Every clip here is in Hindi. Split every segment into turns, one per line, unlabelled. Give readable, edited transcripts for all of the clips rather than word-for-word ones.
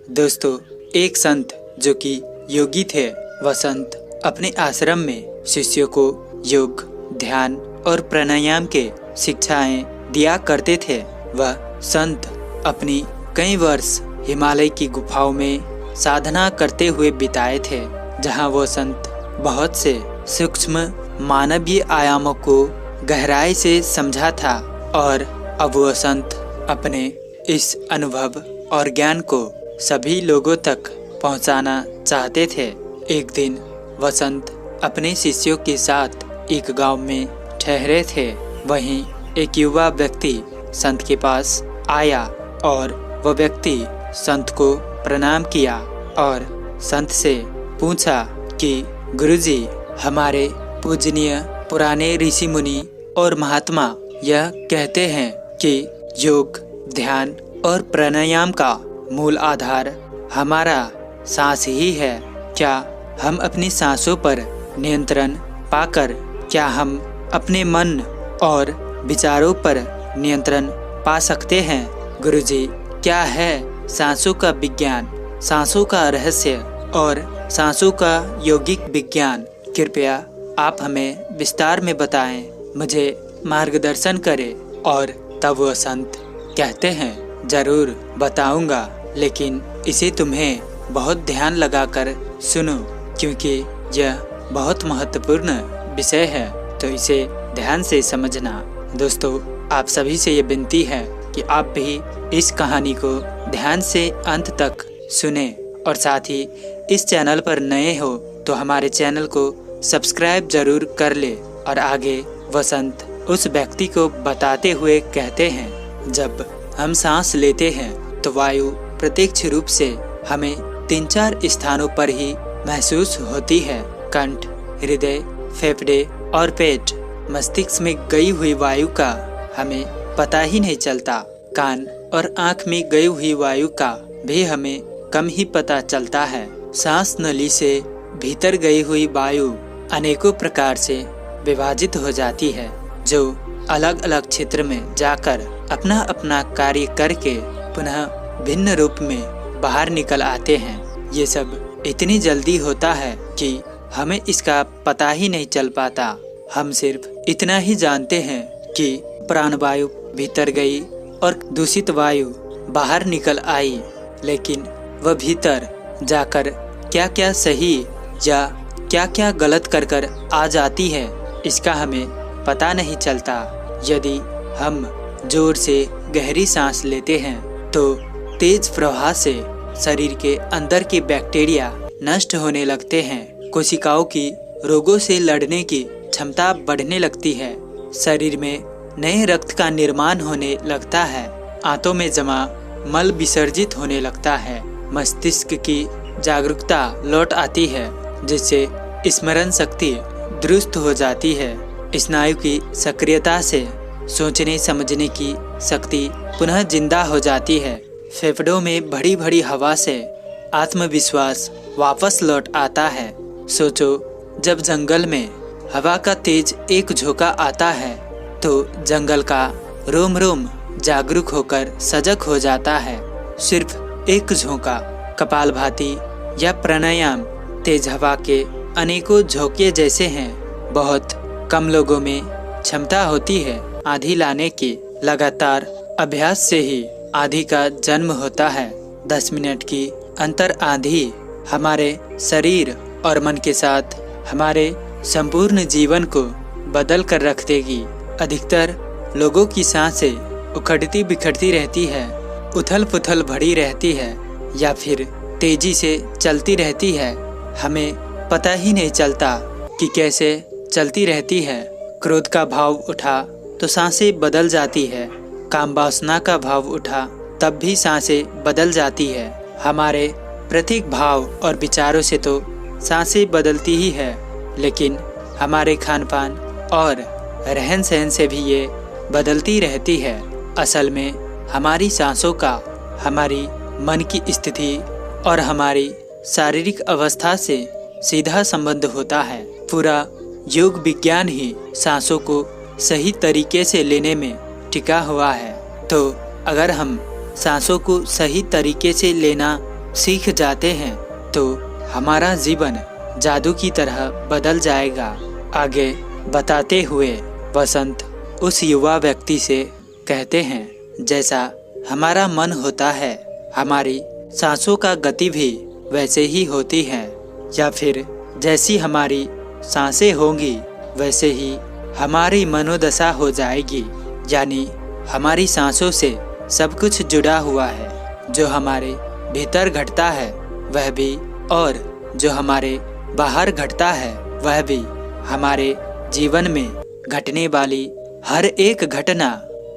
दोस्तों, एक संत जो कि योगी थे, वह संत अपने आश्रम में शिष्यों को योग, ध्यान और प्राणायाम के शिक्षाएं दिया करते थे। वह संत अपनी कई वर्ष हिमालय की गुफाओं में साधना करते हुए बिताए थे, जहां वो संत बहुत से सूक्ष्म मानवीय आयामों को गहराई से समझा था। और अब वो संत अपने इस अनुभव और ज्ञान को सभी लोगों तक पहुंचाना चाहते थे। एक दिन वह संत अपने शिष्यों के साथ एक गांव में ठहरे थे। वहीं एक युवा व्यक्ति संत के पास आया और वह व्यक्ति संत को प्रणाम किया और संत से पूछा कि गुरुजी, हमारे पूजनीय पुराने ऋषि मुनि और महात्मा यह कहते हैं कि योग, ध्यान और प्राणायाम का मूल आधार हमारा सांस ही है। क्या हम अपनी सांसों पर नियंत्रण पाकर क्या हम अपने मन और विचारों पर नियंत्रण पा सकते हैं? गुरुजी, क्या है सांसों का विज्ञान, सांसों का रहस्य और सांसों का यौगिक विज्ञान? कृपया आप हमें विस्तार में बताएं, मुझे मार्गदर्शन करें। और तब वह संत कहते हैं, जरूर बताऊंगा, लेकिन इसे तुम्हें बहुत ध्यान लगाकर सुनो, क्योंकि यह बहुत महत्वपूर्ण विषय है, तो इसे ध्यान से समझना। दोस्तों, आप सभी से ये विनती है कि आप भी इस कहानी को ध्यान से अंत तक सुने और साथ ही इस चैनल पर नए हो तो हमारे चैनल को सब्सक्राइब जरूर कर ले। और आगे वह संत उस व्यक्ति को बताते हुए कहते हैं, जब हम सांस लेते हैं तो वायु प्रत्यक्ष रूप से हमें 3-4 स्थानों पर ही महसूस होती है। कंठ, हृदय, फेफड़े और पेट। मस्तिष्क में गई हुई वायु का हमें पता ही नहीं चलता। कान और आँख में गई हुई वायु का भी हमें कम ही पता चलता है। सांस नली से भीतर गई हुई वायु अनेकों प्रकार से विभाजित हो जाती है, जो अलग अलग क्षेत्र में जाकर अपना अपना कार्य करके पुनः भिन्न रूप में बाहर निकल आते हैं। ये सब इतनी जल्दी होता है कि हमें इसका पता ही नहीं चल पाता। हम सिर्फ इतना ही जानते हैं कि प्राणवायु भीतर गई और दूषित वायु बाहर निकल आई, लेकिन वह भीतर जाकर क्या क्या सही या क्या क्या गलत कर आ जाती है, इसका हमें पता नहीं चलता। यदि हम जोर से गहरी सांस लेते हैं तो तेज प्रवाह से शरीर के अंदर के बैक्टीरिया नष्ट होने लगते हैं। कोशिकाओं की रोगों से लड़ने की क्षमता बढ़ने लगती है। शरीर में नए रक्त का निर्माण होने लगता है। आंतों में जमा मल विसर्जित होने लगता है। मस्तिष्क की जागरूकता लौट आती है, जिससे स्मरण शक्ति दुरुस्त हो जाती है। स्नायु की सक्रियता से सोचने समझने की शक्ति पुनः जिंदा हो जाती है। फेफड़ों में भरी भरी हवा से आत्मविश्वास वापस लौट आता है। सोचो, जब जंगल में हवा का तेज एक झोंका आता है तो जंगल का रोम रोम जागरूक होकर सजग हो जाता है। सिर्फ एक झोंका कपालभाति या प्राणायाम तेज हवा के अनेकों झोंके जैसे हैं। बहुत कम लोगों में क्षमता होती है आंधी लाने की। लगातार अभ्यास से ही आंधी का जन्म होता है। 10 मिनट की अंतर आंधी हमारे शरीर और मन के साथ हमारे संपूर्ण जीवन को बदल कर रख देगी। अधिकतर लोगों की सांसें उखड़ती बिखरती रहती है, उथल पुथल भरी रहती है या फिर तेजी से चलती रहती है। हमें पता ही नहीं चलता कि कैसे चलती रहती है। क्रोध का भाव उठा तो सांसें बदल जाती है। काम वासना का भाव उठा तब भी सांसें बदल जाती है। हमारे प्रत्येक भाव और विचारों से तो सांसें बदलती ही है, लेकिन हमारे खान पान और रहन सहन से भी ये बदलती रहती है। असल में हमारी सांसों का हमारी मन की स्थिति और हमारी शारीरिक अवस्था से सीधा संबंध होता है। पूरा योग विज्ञान ही सांसों को सही तरीके से लेने में टिका हुआ है। तो अगर हम सांसों को सही तरीके से लेना सीख जाते हैं तो हमारा जीवन जादू की तरह बदल जाएगा। आगे बताते हुए वसंत उस युवा व्यक्ति से कहते हैं, जैसा हमारा मन होता है हमारी सांसों का गति भी वैसे ही होती है, या फिर जैसी हमारी सांसें होंगी वैसे ही हमारी मनोदशा हो जाएगी। यानी हमारी सांसों से सब कुछ जुड़ा हुआ है। जो हमारे भीतर घटता है वह भी, और जो हमारे बाहर घटता है वह भी। हमारे जीवन में घटने वाली हर एक घटना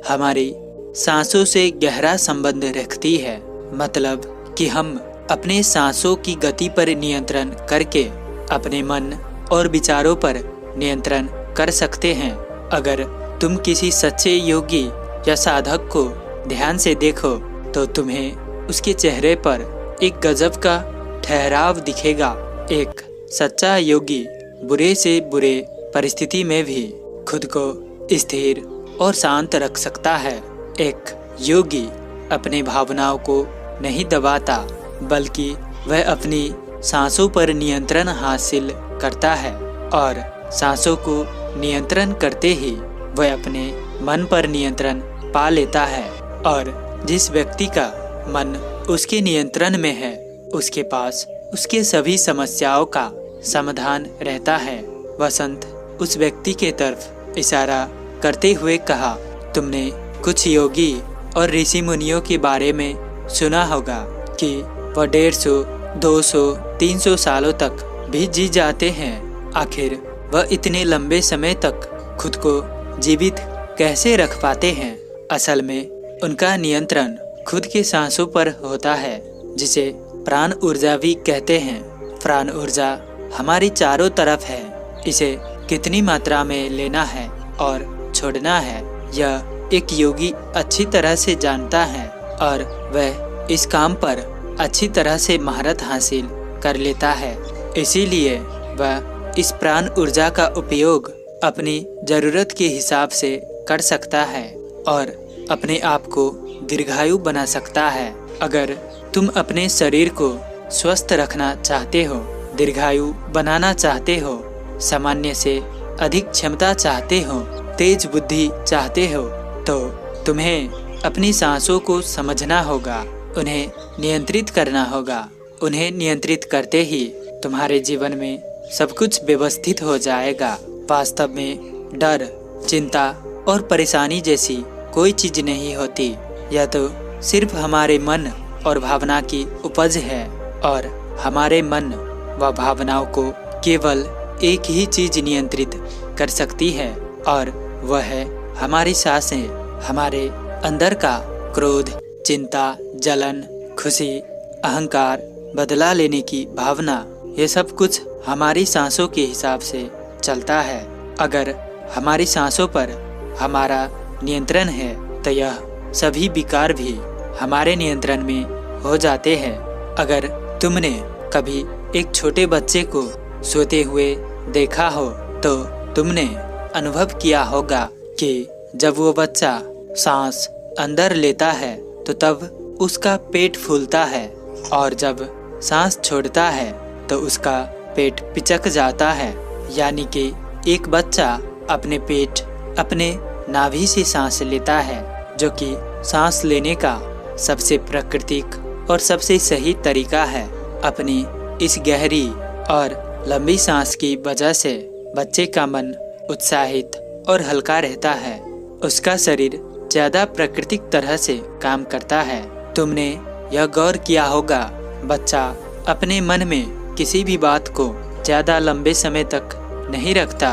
हमारी सांसों से गहरा संबंध रखती है। मतलब कि हम अपने सांसों की गति पर नियंत्रण करके अपने मन और विचारों पर नियंत्रण कर सकते हैं। अगर तुम किसी सच्चे योगी या साधक को ध्यान से देखो तो तुम्हें उसके चेहरे पर एक गजब का ठहराव दिखेगा। एक सच्चा योगी बुरे से बुरे परिस्थिति में भी खुद को स्थिर और शांत रख सकता है। एक योगी अपने भावनाओं को नहीं दबाता, बल्कि वह अपनी सांसों पर नियंत्रण हासिल करता है, और सांसों को नियंत्रण करते ही वह अपने मन पर नियंत्रण पा लेता है। और जिस व्यक्ति का मन उसके नियंत्रण में है उसके पास उसके सभी समस्याओं का समाधान रहता है। वसंत उस व्यक्ति के तरफ इशारा करते हुए कहा, तुमने कुछ योगी और ऋषि मुनियों के बारे में सुना होगा कि वह 150, 200, 300 सालों तक भी जी जाते हैं। आखिर वह इतने लंबे समय तक खुद को जीवित कैसे रख पाते हैं? असल में उनका नियंत्रण खुद के सांसों पर होता है, जिसे प्राण ऊर्जा भी कहते हैं। प्राण ऊर्जा हमारी चारों तरफ है। इसे कितनी मात्रा में लेना है और छोड़ना है यह एक योगी अच्छी तरह से जानता है, और वह इस काम पर अच्छी तरह से महारत हासिल कर लेता है। इसीलिए वह इस प्राण ऊर्जा का उपयोग अपनी ज़रूरत के हिसाब से कर सकता है और अपने आप को दीर्घायु बना सकता है। अगर तुम अपने शरीर को स्वस्थ रखना चाहते हो, दीर्घायु बनाना चाहते हो, सामान्य से अधिक क्षमता चाहते हो, तेज बुद्धि चाहते हो, तो तुम्हें अपनी सांसों को समझना होगा, उन्हें नियंत्रित करना होगा। उन्हें नियंत्रित करते ही तुम्हारे जीवन में सब कुछ व्यवस्थित हो जाएगा। वास्तव में डर, चिंता और परेशानी जैसी कोई चीज नहीं होती। यह तो सिर्फ हमारे मन और भावना की उपज है, और हमारे मन व भावनाओं को केवल एक ही चीज नियंत्रित कर सकती है, और वह है हमारी सांसें। हमारे अंदर का क्रोध, चिंता, जलन, खुशी, अहंकार, बदला लेने की भावना, ये सब कुछ हमारी सांसों के हिसाब से चलता है। अगर हमारी सांसों पर हमारा नियंत्रण है तो यह सभी विकार भी हमारे नियंत्रण में हो जाते हैं। अगर तुमने कभी एक छोटे बच्चे को सोते हुए देखा हो तो तुमने अनुभव किया होगा कि जब वो बच्चा सांस अंदर लेता है तो तब उसका पेट फूलता है, और जब सांस छोड़ता है तो उसका पेट पिचक जाता है। यानी कि एक बच्चा अपने पेट, अपने नाभि से सांस लेता है, जो कि सांस लेने का सबसे प्राकृतिक और सबसे सही तरीका है। अपनी इस गहरी और लंबी सांस की वजह से बच्चे का मन उत्साहित और हल्का रहता है। उसका शरीर ज़्यादा प्राकृतिक तरह से काम करता है। तुमने यह गौर किया होगा, बच्चा अपने मन में किसी भी बात को ज़्यादा लंबे समय तक नहीं रखता,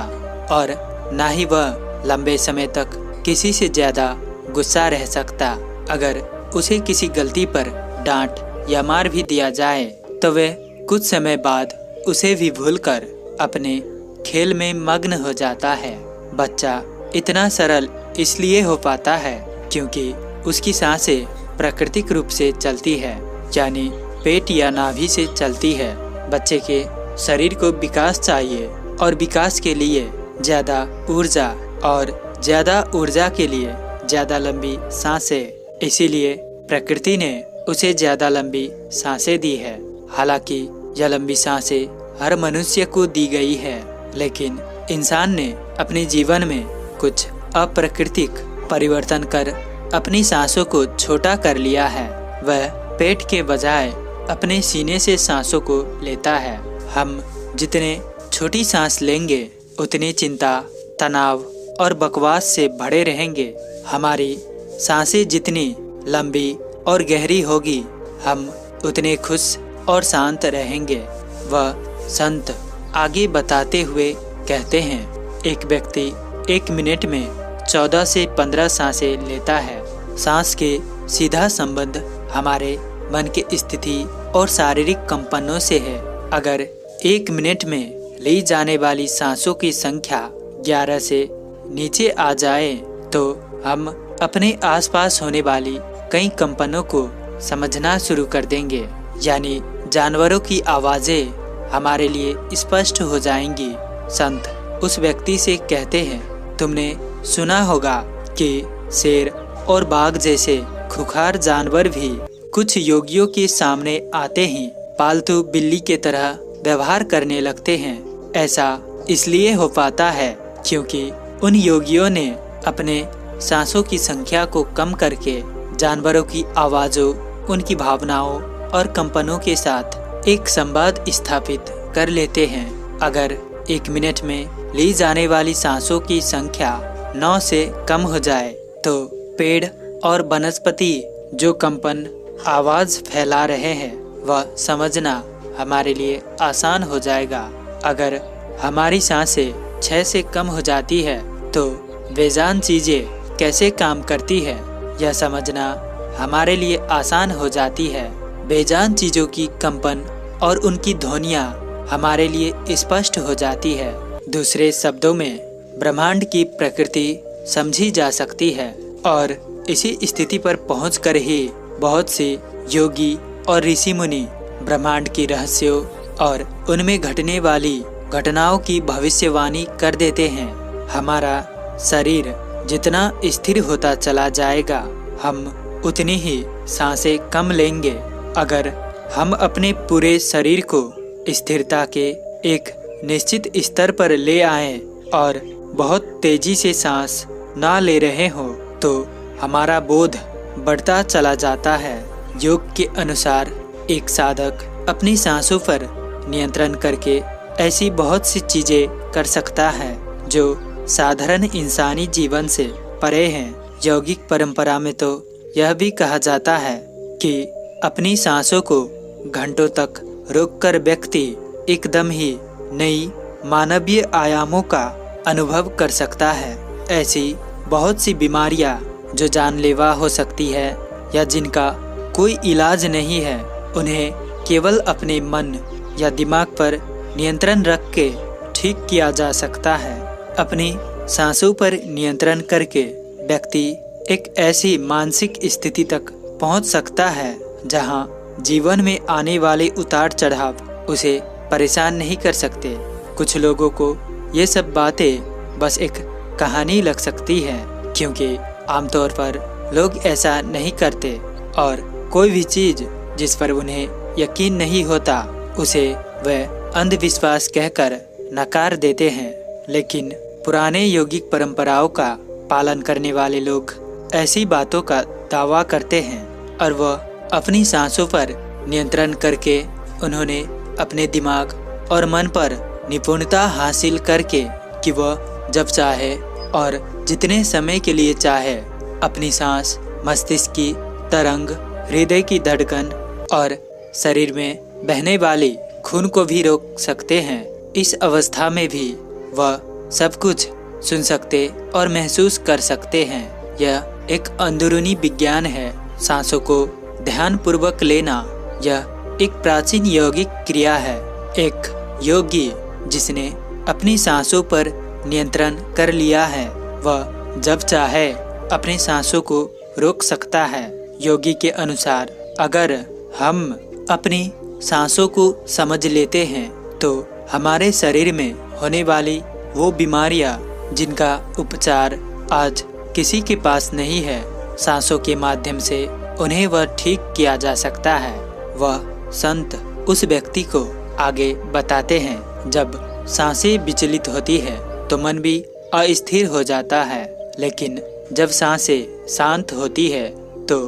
और ना ही वह लंबे समय तक किसी से ज़्यादा गुस्सा रह सकता। अगर उसे किसी गलती पर डांट या मार भी दिया जाए तो वह कुछ समय बाद उसे भी भूलकर अपने खेल में मग्न हो जाता है। बच्चा इतना सरल इसलिए हो पाता है क्योंकि उसकी सांसें प्राकृतिक रूप से चलती है, यानी पेट या नाभि से चलती है। बच्चे के शरीर को विकास चाहिए, और विकास के लिए ज़्यादा ऊर्जा, और ज़्यादा ऊर्जा के लिए ज़्यादा लंबी सांसें। इसीलिए प्रकृति ने उसे ज्यादा लंबी सांसें दी है। हालांकि यह लंबी सांसें हर मनुष्य को दी गई है, लेकिन इंसान ने अपने जीवन में कुछ अप्राकृतिक परिवर्तन कर अपनी सांसों को छोटा कर लिया है। वह पेट के बजाय अपने सीने से सांसों को लेता है। हम जितने छोटी सांस लेंगे उतनी चिंता, तनाव और बकवास से भरे रहेंगे। हमारी सांसें जितनी लंबी और गहरी होगी, हम उतने खुश और शांत रहेंगे। वह संत आगे बताते हुए कहते हैं, एक व्यक्ति 1 मिनट में 14 से 15 सांसें लेता है। सांस के सीधा संबंध हमारे मन की स्थिति और शारीरिक कंपनों से है। अगर 1 मिनट में ली जाने वाली सांसों की संख्या 11 से नीचे आ जाए तो हम अपने आसपास होने वाली कई कंपनों को समझना शुरू कर देंगे। यानी जानवरों की आवाज़ें हमारे लिए स्पष्ट हो जाएंगी। संत उस व्यक्ति से कहते हैं, तुमने सुना होगा कि शेर और बाघ जैसे खुखार जानवर भी कुछ योगियों के सामने आते ही पालतू बिल्ली के तरह व्यवहार करने लगते हैं। ऐसा इसलिए हो पाता है क्योंकि उन योगियों ने अपने सांसों की संख्या को कम करके जानवरों की आवाज़ों, उनकी भावनाओं और कंपनों के साथ एक संवाद स्थापित कर लेते हैं। अगर 1 मिनट में ली जाने वाली सांसों की संख्या 9 से कम हो जाए तो पेड़ और वनस्पति जो कंपन आवाज़ फैला रहे हैं वह समझना हमारे लिए आसान हो जाएगा। अगर हमारी सांसें 6 से कम हो जाती है तो बेजान चीज़ें कैसे काम करती है यह समझना हमारे लिए आसान हो जाती है। बेजान चीज़ों की कंपन और उनकी ध्वनियाँ हमारे लिए स्पष्ट हो जाती है। दूसरे शब्दों में ब्रह्मांड की प्रकृति समझी जा सकती है और इसी स्थिति पर पहुंचकर ही बहुत से योगी और ऋषि मुनि ब्रह्मांड की रहस्यों और उनमें घटने वाली घटनाओं की भविष्यवाणी कर देते हैं। हमारा शरीर जितना स्थिर होता चला जाएगा, हम उतनी ही सांसें कम लेंगे। अगर हम अपने पूरे शरीर को स्थिरता के एक निश्चित स्तर पर ले आएं और बहुत तेजी से सांस ना ले रहे हो तो हमारा बोध बढ़ता चला जाता है। योग के अनुसार एक साधक अपनी सांसों पर नियंत्रण करके ऐसी बहुत सी चीजें कर सकता है जो साधारण इंसानी जीवन से परे हैं। यौगिक परंपरा में तो यह भी कहा जाता है कि अपनी सांसों को घंटों तक रोककर व्यक्ति एकदम ही नई मानवीय आयामों का अनुभव कर सकता है। ऐसी बहुत सी बीमारियां जो जानलेवा हो सकती है या जिनका कोई इलाज नहीं है, उन्हें केवल अपने मन या दिमाग पर नियंत्रण रख के ठीक किया जा सकता है। अपनी सांसों पर नियंत्रण करके व्यक्ति एक ऐसी मानसिक स्थिति तक पहुंच सकता है जहां जीवन में आने वाले उतार चढ़ाव उसे परेशान नहीं कर सकते। कुछ लोगों को ये सब बातें बस एक कहानी लग सकती है क्योंकि आमतौर पर लोग ऐसा नहीं करते और कोई भी चीज़ जिस पर उन्हें यकीन नहीं होता उसे वह अंधविश्वास कहकर नकार देते हैं। लेकिन पुराने यौगिक परंपराओं का पालन करने वाले लोग ऐसी बातों का दावा करते हैं और वह अपनी सांसों पर नियंत्रण करके उन्होंने अपने दिमाग और मन पर निपुणता हासिल करके कि वह जब चाहे और जितने समय के लिए चाहे अपनी सांस, मस्तिष्क की तरंग, हृदय की धड़कन और शरीर में बहने वाली खून को भी रोक सकते हैं। इस अवस्था में भी वह सब कुछ सुन सकते और महसूस कर सकते हैं। यह एक अंदरूनी विज्ञान है। सांसों को ध्यानपूर्वक लेना यह एक प्राचीन यौगिक क्रिया है। एक योगी जिसने अपनी सांसों पर नियंत्रण कर लिया है वह जब चाहे अपनी सांसों को रोक सकता है। योगी के अनुसार अगर हम अपनी सांसों को समझ लेते हैं तो हमारे शरीर में होने वाली वो बीमारियां जिनका उपचार आज किसी के पास नहीं है, सांसों के माध्यम से उन्हें वह ठीक किया जा सकता है। वह संत उस व्यक्ति को आगे बताते हैं, जब सांसें विचलित होती है तो मन भी अस्थिर हो जाता है, लेकिन जब सांसें शांत होती है तो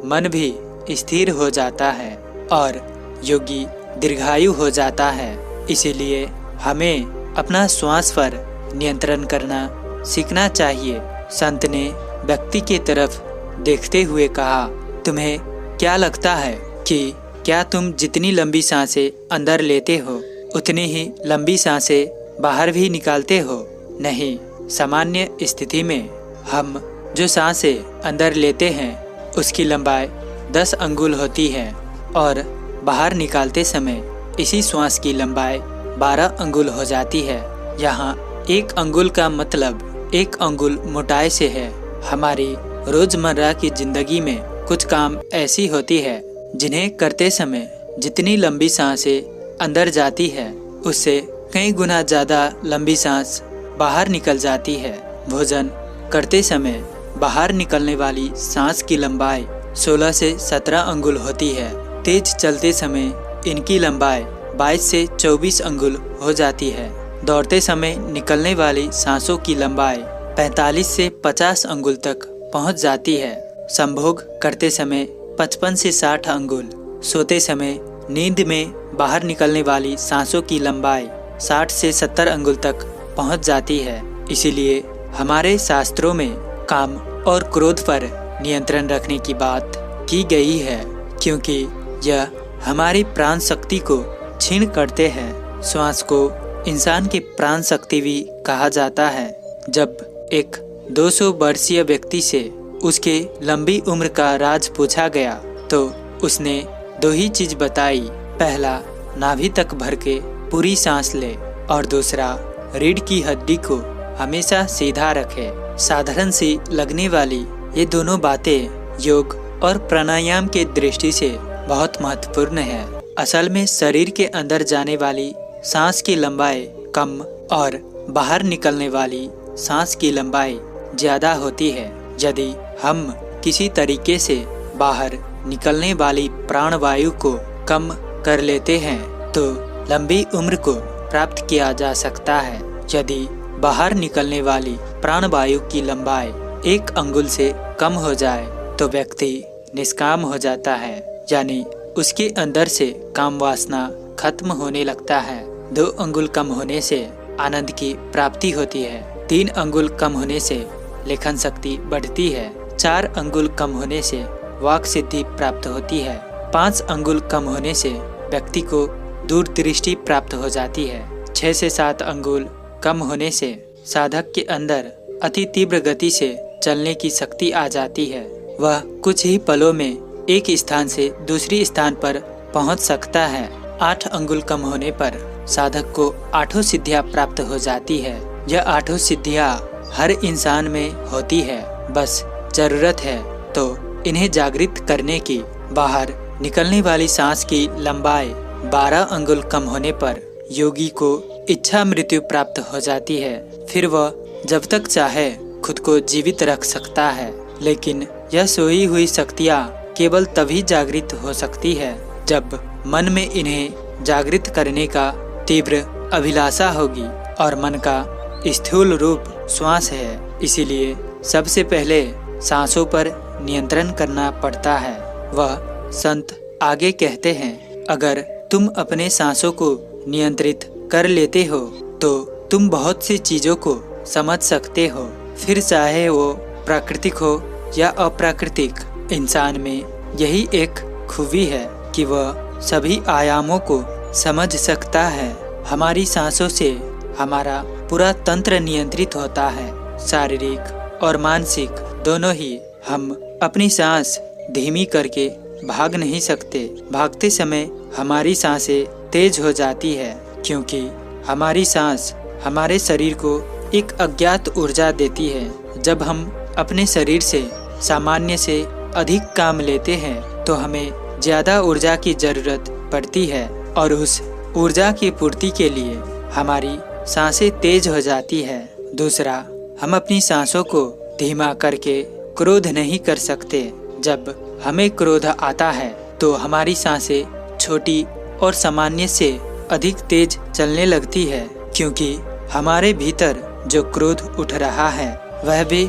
मन भी स्थिर हो जाता है और योगी दीर्घायु हो जाता है। इसीलिए हमें अपना श्वास पर नियंत्रण करना सीखना चाहिए। संत ने व्यक्ति की तरफ देखते हुए कहा, तुम्हें क्या लगता है कि क्या तुम जितनी लंबी सांसें अंदर लेते हो उतनी ही लंबी सांसें बाहर भी निकालते हो? नहीं, सामान्य स्थिति में हम जो सांसें अंदर लेते हैं उसकी लंबाई 10 अंगुल होती है और बाहर निकालते समय इसी श्वास की लंबाई 12 अंगुल हो जाती है। यहाँ 1 अंगुल का मतलब 1 अंगुल मोटाई से है। हमारी रोजमर्रा की जिंदगी में कुछ काम ऐसी होती है जिन्हें करते समय जितनी लंबी सांसें अंदर जाती है उससे कई गुना ज़्यादा लंबी सांस बाहर निकल जाती है। भोजन करते समय बाहर निकलने वाली सांस की लंबाई 16 से 17 अंगुल होती है। तेज चलते समय इनकी लंबाई 22 से 24 अंगुल हो जाती है। दौड़ते समय निकलने वाली सांसों की लंबाई 45 से 50 अंगुल तक पहुंच जाती है। संभोग करते समय 55 से 60 अंगुल, सोते समय नींद में बाहर निकलने वाली सांसों की लंबाई 60 से 70 अंगुल तक पहुंच जाती है। इसीलिए हमारे शास्त्रों में काम और क्रोध पर नियंत्रण रखने की बात की गई है, क्योंकि यह हमारी प्राण शक्ति को छीन करते हैं। श्वास को इंसान की प्राण शक्ति भी कहा जाता है। जब एक 200 वर्षीय व्यक्ति से उसके लंबी उम्र का राज पूछा गया तो उसने 2 ही चीज बताई। पहला, नाभि तक भर के पूरी सांस ले और दूसरा, रीढ़ की हड्डी को हमेशा सीधा रखे। साधारण सी लगने वाली ये दोनों बातें योग और प्राणायाम के दृष्टि से बहुत महत्वपूर्ण है। असल में शरीर के अंदर जाने वाली सांस की लंबाई कम और बाहर निकलने वाली सांस की लंबाई ज्यादा होती है। यदि हम किसी तरीके से बाहर निकलने वाली प्राणवायु को कम कर लेते हैं तो लंबी उम्र को प्राप्त किया जा सकता है। यदि बाहर निकलने वाली प्राणवायु की लंबाई 1 अंगुल से कम हो जाए तो व्यक्ति निष्काम हो जाता है, यानी उसके अंदर से काम वासना खत्म होने लगता है। 2 अंगुल कम होने से आनंद की प्राप्ति होती है। 3 अंगुल कम होने से लेखन शक्ति बढ़ती है। 4 अंगुल कम होने से वाक सिद्धि प्राप्त होती है। 5 अंगुल कम होने से व्यक्ति को दूरदृष्टि प्राप्त हो जाती है। 6 से 7 अंगुल कम होने से साधक के अंदर अति तीव्र गति से चलने की शक्ति आ जाती है। वह कुछ ही पलों में एक स्थान से दूसरी स्थान पर पहुंच सकता है। 8 अंगुल कम होने पर साधक को 8 सिद्धियां प्राप्त हो जाती है। यह 8 सिद्धियां हर इंसान में होती है, बस जरूरत है तो इन्हें जागृत करने की। बाहर निकलने वाली सांस की लंबाई 12 अंगुल कम होने पर योगी को इच्छा मृत्यु प्राप्त हो जाती है। फिर वह जब तक चाहे खुद को जीवित रख सकता है, लेकिन यह सोई हुई शक्तियाँ केवल तभी जागृत हो सकती है जब मन में इन्हें जागृत करने का तीव्र अभिलाषा होगी, और मन का स्थूल रूप श्वास है। इसीलिए सबसे पहले सांसों पर नियंत्रण करना पड़ता है। वह संत आगे कहते हैं, अगर तुम अपने सांसों को नियंत्रित कर लेते हो तो तुम बहुत सी चीजों को समझ सकते हो, फिर चाहे वो प्राकृतिक हो या अप्राकृतिक। इंसान में यही एक खूबी है कि वह सभी आयामों को समझ सकता है। हमारी सांसों से हमारा पूरा तंत्र नियंत्रित होता है, शारीरिक और मानसिक दोनों ही। हम अपनी सांस धीमी करके भाग नहीं सकते। भागते समय हमारी सांसें तेज हो जाती है, क्योंकि हमारी सांस हमारे शरीर को एक अज्ञात ऊर्जा देती है। जब हम अपने शरीर से सामान्य से अधिक काम लेते हैं तो हमें ज़्यादा ऊर्जा की ज़रूरत पड़ती है, और उस ऊर्जा की पूर्ति के लिए हमारी सांसें तेज हो जाती है। दूसरा, हम अपनी सांसों को धीमा करके क्रोध नहीं कर सकते। जब हमें क्रोध आता है तो हमारी सांसें छोटी और सामान्य से अधिक तेज चलने लगती है, क्योंकि हमारे भीतर जो क्रोध उठ रहा है वह भी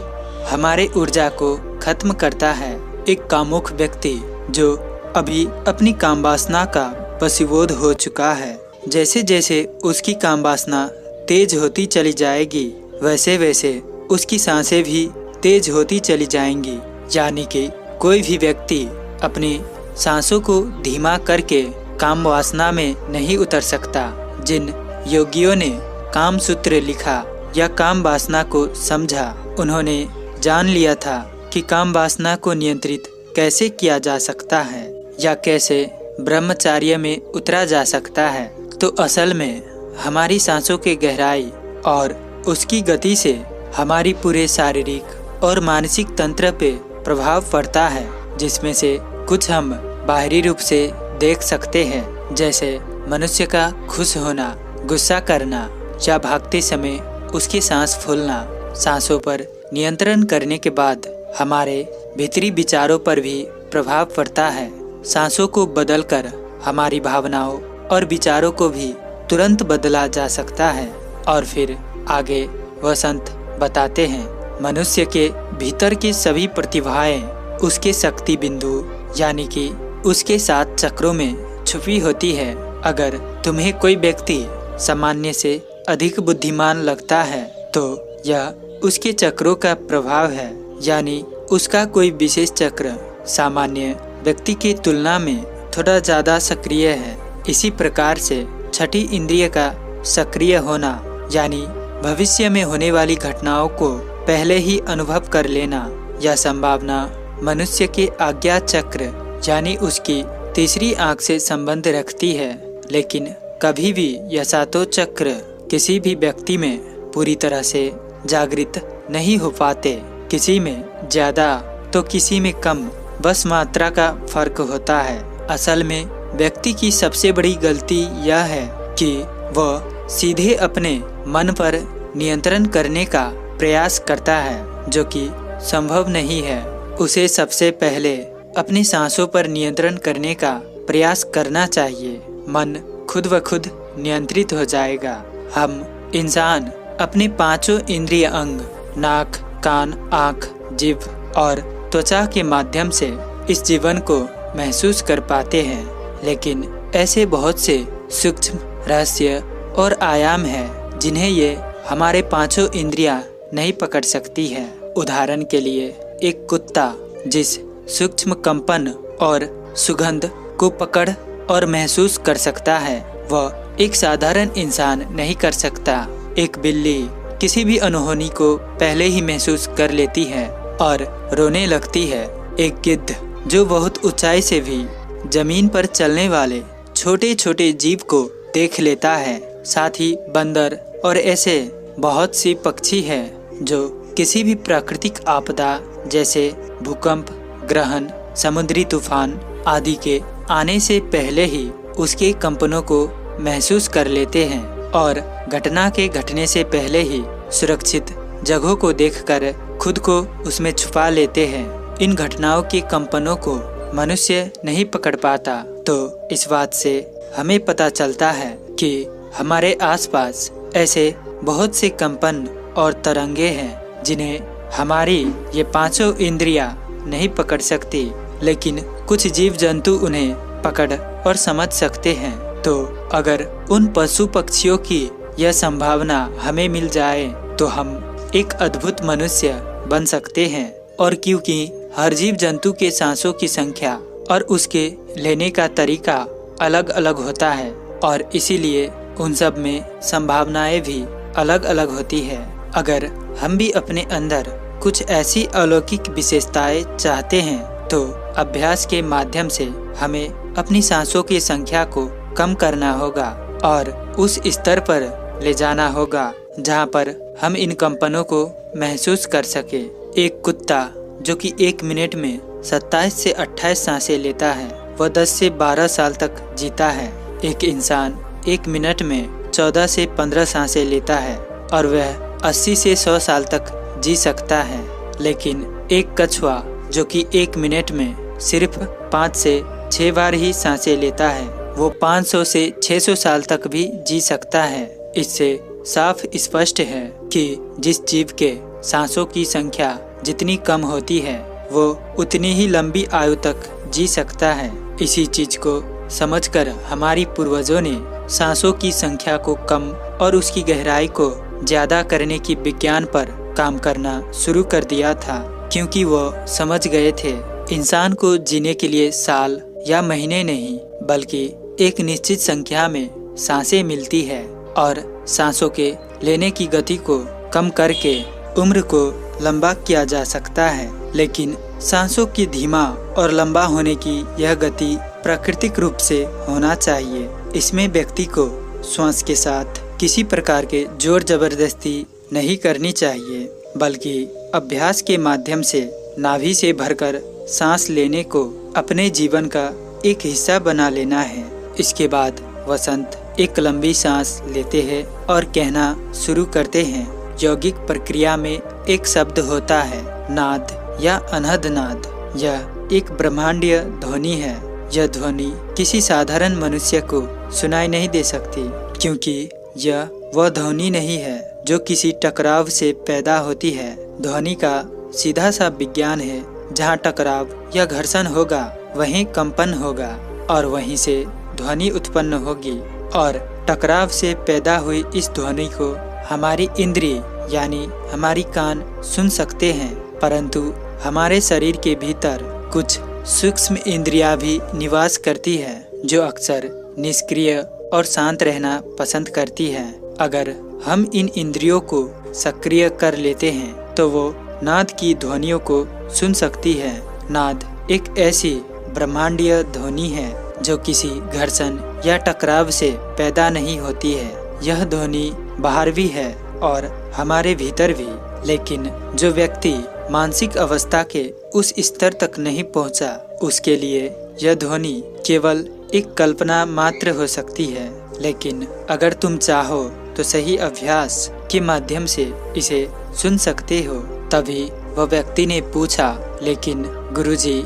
हमारे ऊर्जा को खत्म करता है। एक कामुक व्यक्ति जो अभी अपनी काम वासना का वशीभूत हो चुका है, जैसे जैसे उसकी काम वासना तेज होती चली जाएगी वैसे वैसे उसकी सांसें भी तेज होती चली जाएंगी। यानी कि कोई भी व्यक्ति अपनी सांसों को धीमा करके काम वासना में नहीं उतर सकता। जिन योगियों ने काम सूत्र लिखा या काम वासना को समझा, उन्होंने जान लिया था कि काम वासना को नियंत्रित कैसे किया जा सकता है या कैसे ब्रह्मचर्य में उतरा जा सकता है। तो असल में हमारी सांसों के गहराई और उसकी गति से हमारी पूरे शारीरिक और मानसिक तंत्र पे प्रभाव पड़ता है, जिसमें से कुछ हम बाहरी रूप से देख सकते हैं, जैसे मनुष्य का खुश होना, गुस्सा करना या भागते समय उसकी सांस फूलना। सांसों पर नियंत्रण करने के बाद हमारे भीतरी विचारों पर भी प्रभाव पड़ता है। सांसों को बदलकर हमारी भावनाओं और विचारों को भी तुरंत बदला जा सकता है। और फिर आगे वसंत बताते हैं, मनुष्य के भीतर की सभी प्रतिभाएं उसके शक्ति बिंदु यानी कि उसके 7 चक्रों में छुपी होती है। अगर तुम्हें कोई व्यक्ति सामान्य से अधिक बुद्धिमान लगता है तो यह उसके चक्रों का प्रभाव है, यानी उसका कोई विशेष चक्र सामान्य व्यक्ति की तुलना में थोड़ा ज़्यादा सक्रिय है। इसी प्रकार से छठी इंद्रिय का सक्रिय होना यानी भविष्य में होने वाली घटनाओं को पहले ही अनुभव कर लेना, यह संभावना मनुष्य के आज्ञा चक्र यानी उसकी तीसरी आंख से संबंध रखती है। लेकिन कभी भी यह 7 चक्र किसी भी व्यक्ति में पूरी तरह से जागृत नहीं हो पाते। किसी में ज़्यादा तो किसी में कम, बस मात्रा का फर्क होता है। असल में व्यक्ति की सबसे बड़ी गलती यह है कि वह सीधे अपने मन पर नियंत्रण करने का प्रयास करता है, जो कि संभव नहीं है। उसे सबसे पहले अपनी सांसों पर नियंत्रण करने का प्रयास करना चाहिए। मन खुद ब खुद नियंत्रित हो जाएगा। हम इंसान अपने 5 इंद्रिय अंग नाक, कान, आँख, जीभ और त्वचा के माध्यम से इस जीवन को महसूस कर पाते हैं। लेकिन ऐसे बहुत से सूक्ष्म रहस्य और आयाम हैं जिन्हें ये हमारे 5 इंद्रियां नहीं पकड़ सकती है। उदाहरण के लिए एक कुत्ता जिस सूक्ष्म कंपन और सुगंध को पकड़ और महसूस कर सकता है, वह एक साधारण इंसान नहीं कर सकता। एक बिल्ली किसी भी अनहोनी को पहले ही महसूस कर लेती है और रोने लगती है। एक गिद्ध जो बहुत ऊंचाई से भी जमीन पर चलने वाले छोटे छोटे जीव को देख लेता है। साथ ही बंदर और ऐसे बहुत सी पक्षी हैं जो किसी भी प्राकृतिक आपदा जैसे भूकंप, ग्रहण, समुद्री तूफान आदि के आने से पहले ही उसके कंपनों को महसूस कर लेते हैं और घटना के घटने से पहले ही सुरक्षित जगहों को देखकर खुद को उसमें छुपा लेते हैं। इन घटनाओं के कंपनों को मनुष्य नहीं पकड़ पाता। तो इस बात से हमें पता चलता है कि हमारे आसपास ऐसे बहुत से कंपन और तरंगे हैं जिन्हें हमारी ये 5 इंद्रियां नहीं पकड़ सकती, लेकिन कुछ जीव जंतु उन्हें पकड़ और समझ सकते हैं। तो अगर उन पशु पक्षियों की यह संभावना हमें मिल जाए तो हम एक अद्भुत मनुष्य बन सकते हैं। और क्योंकि हर जीव जंतु के सांसों की संख्या और उसके लेने का तरीका अलग अलग होता है और इसीलिए उन सब में संभावनाएं भी अलग अलग होती है। अगर हम भी अपने अंदर कुछ ऐसी अलौकिक विशेषताएं चाहते हैं तो अभ्यास के माध्यम से हमें अपनी सांसों की संख्या को कम करना होगा और उस स्तर पर ले जाना होगा जहां पर हम इन कंपनों को महसूस कर सके। एक कुत्ता जो कि 1 मिनट में 27 से 28 सांसें लेता है, वह 10 से 12 साल तक जीता है। एक इंसान 1 मिनट में 14 से 15 सांसें लेता है और वह 80 से 100 साल तक जी सकता है। लेकिन एक कछुआ जो कि 1 मिनट में सिर्फ 5 से 6 बार ही सांसें लेता है, वो 500 से 600 साल तक भी जी सकता है। इससे साफ स्पष्ट है कि जिस जीव के सांसों की संख्या जितनी कम होती है वो उतनी ही लंबी आयु तक जी सकता है। इसी चीज को समझकर हमारी पूर्वजों ने सांसों की संख्या को कम और उसकी गहराई को ज्यादा करने की विज्ञान पर काम करना शुरू कर दिया था, क्योंकि वो समझ गए थे इंसान को जीने के लिए साल या महीने नहीं बल्कि एक निश्चित संख्या में सांसें मिलती है और सांसों के लेने की गति को कम करके उम्र को लंबा किया जा सकता है। लेकिन सांसों की धीमा और लंबा होने की यह गति प्राकृतिक रूप से होना चाहिए। इसमें व्यक्ति को श्वास के साथ किसी प्रकार के जोर जबरदस्ती नहीं करनी चाहिए, बल्कि अभ्यास के माध्यम से नाभि से भरकर सांस लेने को अपने जीवन का एक हिस्सा बना लेना है। इसके बाद वसंत एक लंबी सांस लेते हैं और कहना शुरू करते हैं। यौगिक प्रक्रिया में एक शब्द होता है नाद या अनहद नाद। यह एक ब्रह्मांडीय ध्वनि है। यह ध्वनि किसी साधारण मनुष्य को सुनाई नहीं दे सकती, क्योंकि यह वह ध्वनि नहीं है जो किसी टकराव से पैदा होती है। ध्वनि का सीधा सा विज्ञान है, जहाँ टकराव या घर्षण होगा वहीं कंपन होगा और वहीं से ध्वनि उत्पन्न होगी। और टकराव से पैदा हुई इस ध्वनि को हमारी इंद्रिय यानी हमारी कान सुन सकते हैं, परंतु हमारे शरीर के भीतर कुछ सूक्ष्म इंद्रियां भी निवास करती है, जो अक्सर निष्क्रिय और शांत रहना पसंद करती है। अगर हम इन इंद्रियों को सक्रिय कर लेते हैं तो वो नाद की ध्वनियों को सुन सकती है। नाद एक ऐसी ब्रह्मांडीय ध्वनि है जो किसी घर्षण या टकराव से पैदा नहीं होती है। यह ध्वनि बाहर भी है और हमारे भीतर भी, लेकिन जो व्यक्ति मानसिक अवस्था के उस स्तर तक नहीं पहुंचा, उसके लिए यह ध्वनि केवल एक कल्पना मात्र हो सकती है। लेकिन अगर तुम चाहो तो सही अभ्यास के माध्यम से इसे सुन सकते हो। तभी वह व्यक्ति ने पूछा, लेकिन गुरुजी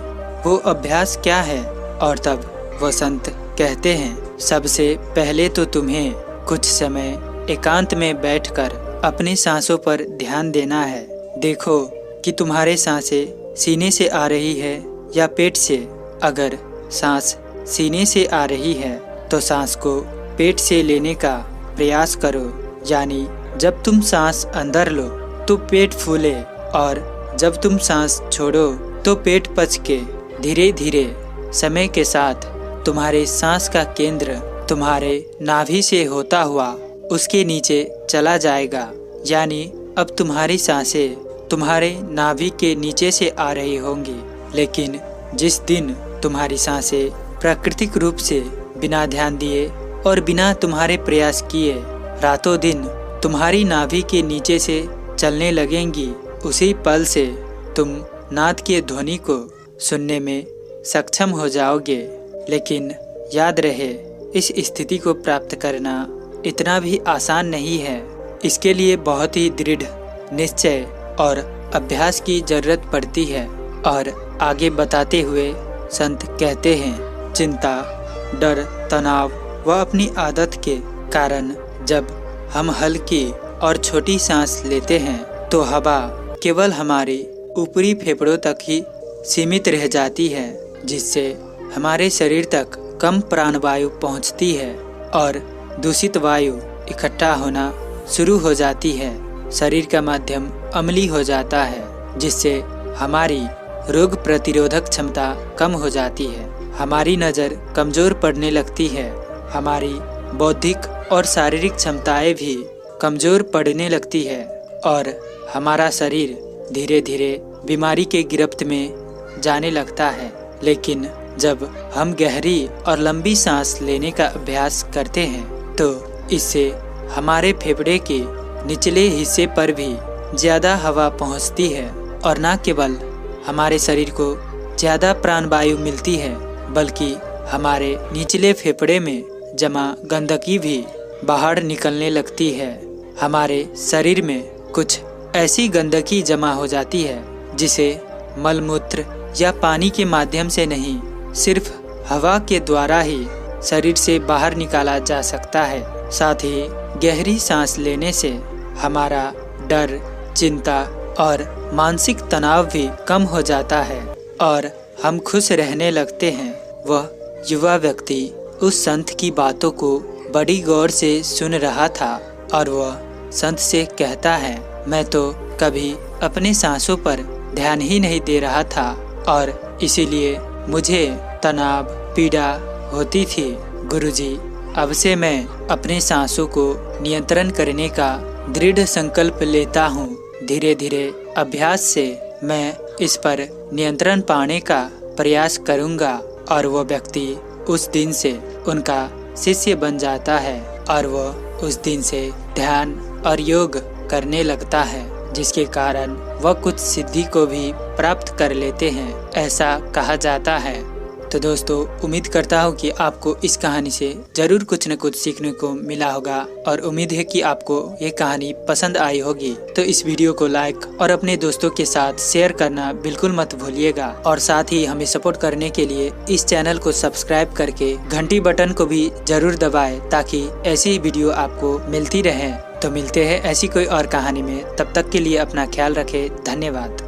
वो अभ्यास क्या है? और तब वसंत कहते हैं, सबसे पहले तो तुम्हें कुछ समय एकांत में बैठकर अपनी सांसों पर ध्यान देना है। देखो कि तुम्हारे सांसें सीने से आ रही है या पेट से। अगर सांस सीने से आ रही है तो सांस को पेट से लेने का प्रयास करो, यानी जब तुम सांस अंदर लो तो पेट फूले और जब तुम सांस छोड़ो तो पेट पच के धीरे धीरे समय के साथ तुम्हारे सांस का केंद्र तुम्हारे नाभि से होता हुआ उसके नीचे चला जाएगा। यानी अब तुम्हारी सांसें तुम्हारे नाभि के नीचे से आ रही होंगी। लेकिन जिस दिन तुम्हारी सांसें प्राकृतिक रूप से बिना ध्यान दिए और बिना तुम्हारे प्रयास किए रातों दिन तुम्हारी नाभि के नीचे से चलने लगेंगी, उसी पल से तुम नाद की ध्वनि को सुनने में सक्षम हो जाओगे। लेकिन याद रहे, इस स्थिति को प्राप्त करना इतना भी आसान नहीं है। इसके लिए बहुत ही दृढ़ निश्चय और अभ्यास की जरूरत पड़ती है। और आगे बताते हुए संत कहते हैं, चिंता, डर, तनाव व अपनी आदत के कारण जब हम हल्की और छोटी सांस लेते हैं तो हवा केवल हमारे ऊपरी फेफड़ों तक ही सीमित रह जाती है, जिससे हमारे शरीर तक कम प्राणवायु पहुंचती है और दूषित वायु इकट्ठा होना शुरू हो जाती है। शरीर का माध्यम अम्लीय हो जाता है, जिससे हमारी रोग प्रतिरोधक क्षमता कम हो जाती है। हमारी नज़र कमज़ोर पड़ने लगती है। हमारी बौद्धिक और शारीरिक क्षमताएं भी कमज़ोर पड़ने लगती है और हमारा शरीर धीरे धीरे बीमारी के गिरफ्त में जाने लगता है। लेकिन जब हम गहरी और लंबी सांस लेने का अभ्यास करते हैं तो इससे हमारे फेफड़े के निचले हिस्से पर भी ज़्यादा हवा पहुंचती है और न केवल हमारे शरीर को ज़्यादा प्राणवायु मिलती है, बल्कि हमारे निचले फेफड़े में जमा गंदगी भी बाहर निकलने लगती है। हमारे शरीर में कुछ ऐसी गंदगी जमा हो जाती है जिसे मलमूत्र या पानी के माध्यम से नहीं, सिर्फ हवा के द्वारा ही शरीर से बाहर निकाला जा सकता है। साथ ही गहरी सांस लेने से हमारा डर, चिंता और मानसिक तनाव भी कम हो जाता है और हम खुश रहने लगते हैं। वह युवा व्यक्ति उस संत की बातों को बड़ी गौर से सुन रहा था और वह संत से कहता है, मैं तो कभी अपने सांसों पर ध्यान ही नहीं दे रहा था और इसीलिए मुझे तनाव, पीड़ा होती थी। गुरुजी, अब से मैं अपने सांसों को नियंत्रण करने का दृढ़ संकल्प लेता हूँ। धीरे धीरे अभ्यास से मैं इस पर नियंत्रण पाने का प्रयास करूँगा। और वो व्यक्ति उस दिन से उनका शिष्य बन जाता है और वो उस दिन से ध्यान और योग करने लगता है, जिसके कारण वह कुछ सिद्धि को भी प्राप्त कर लेते हैं, ऐसा कहा जाता है। तो दोस्तों, उम्मीद करता हूँ कि आपको इस कहानी से ज़रूर कुछ न कुछ सीखने को मिला होगा और उम्मीद है कि आपको ये कहानी पसंद आई होगी। तो इस वीडियो को लाइक और अपने दोस्तों के साथ शेयर करना बिल्कुल मत भूलिएगा और साथ ही हमें सपोर्ट करने के लिए इस चैनल को सब्सक्राइब करके घंटी बटन को भी जरूर दबाएं ताकि ऐसी वीडियो आपको मिलती रहे। तो मिलते हैं ऐसी कोई और कहानी में, तब तक के लिए अपना ख्याल रखें। धन्यवाद।